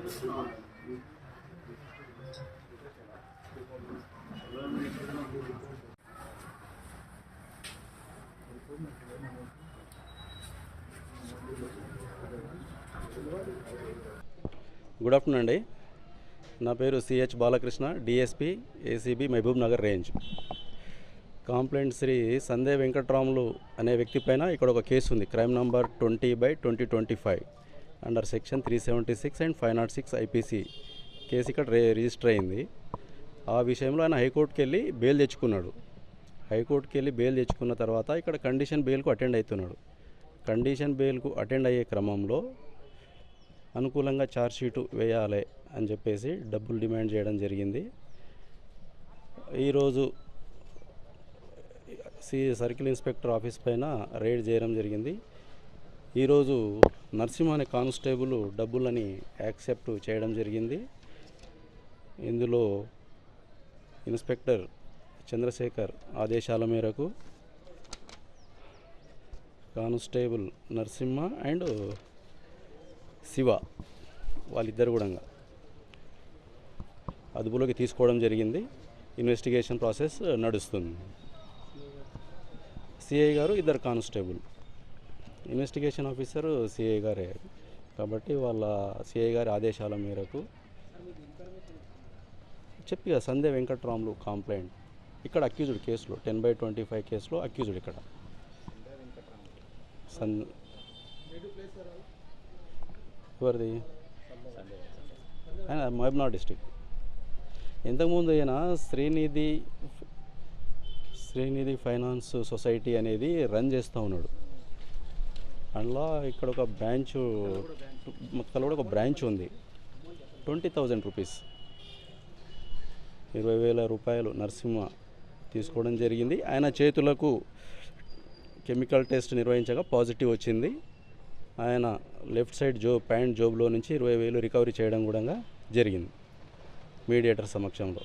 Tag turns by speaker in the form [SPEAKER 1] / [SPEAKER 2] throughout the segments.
[SPEAKER 1] Good afternoon అండి. నా పేరు CH Balakrishna, DSP ACB Mahabubnagar range. Complaint Shri Sande Venkatramulu అనే వ్యక్తి పైన ఇక్కడ ఒక కేసు ఉంది. Crime number 20/2025 under section 376 and 506 IPC case ఇక్కడ రిజిస్టర్ అయింది. ఆ విషయంలో ఆయన హైకోర్టుకి వెళ్ళి బెయిల్ తెచ్చుకున్నాడు. హైకోర్టుకి వెళ్ళి బెయిల్ తెచ్చుకున్న తర్వాత ఇక్కడ కండిషన్ బెయిల్కు అటెండ్ అవుతున్నాడు. కండిషన్ బెయిల్కు అటెండ్ అయ్యే క్రమంలో అనుకూలంగా ఛార్జ్షీటు వేయాలి అని చెప్పేసి డబ్బులు డిమాండ్ చేయడం జరిగింది. ఈరోజు సర్కిల్ ఇన్స్పెక్టర్ ఆఫీస్ పైన రైడ్ చేయడం జరిగింది. ఈరోజు నరసింహ అనే కానిస్టేబుల్ డబ్బులని యాక్సెప్ట్ చేయడం జరిగింది. ఇందులో ఇన్స్పెక్టర్ చంద్రశేఖర్ ఆదేశాల మేరకు కానిస్టేబుల్ నరసింహ అండ్ శివ వాళ్ళిద్దరు కూడా అదుపులోకి తీసుకోవడం జరిగింది. ఇన్వెస్టిగేషన్ ప్రాసెస్ నడుస్తుంది. సిఐ గారు, ఇద్దరు కానిస్టేబుల్. ఇన్వెస్టిగేషన్ ఆఫీసర్ సిఐ గారే కాబట్టి వాళ్ళ సిఐ గారి ఆదేశాల మేరకు చెప్పిగా సందే వెంకట్రాములు కాంప్లైంట్ ఇక్కడ అక్యూజ్డ్ కేసులో 10/25 కేసులో అక్యూజ్డ్ ఇక్కడ ఎవరిది ఆయన మహబూబ్నగర్ డిస్టిక్. ఇంతకుముందు ఆయన శ్రీనిధి ఫైనాన్స్ సొసైటీ అనేది రన్ చేస్తూ ఉన్నాడు. అందులో ఇక్కడ ఒక బ్రాంచ్ మొత్తంలో కూడా ఒక బ్రాంచ్ ఉంది. 20,000 రూపీస్ 20,000 రూపాయలు నరసింహ తీసుకోవడం జరిగింది. ఆయన చేతులకు కెమికల్ టెస్ట్ నిర్వహించగా పాజిటివ్ వచ్చింది. ఆయన లెఫ్ట్ సైడ్ ప్యాంట్ జోబులో నుంచి 20,000 రికవరీ చేయడం కూడా జరిగింది మీడియేటర్ సమక్షంలో.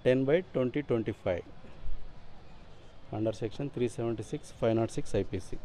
[SPEAKER 1] 10/2025 అండర్ సెక్షన్ 376 506 ఐపీసీ.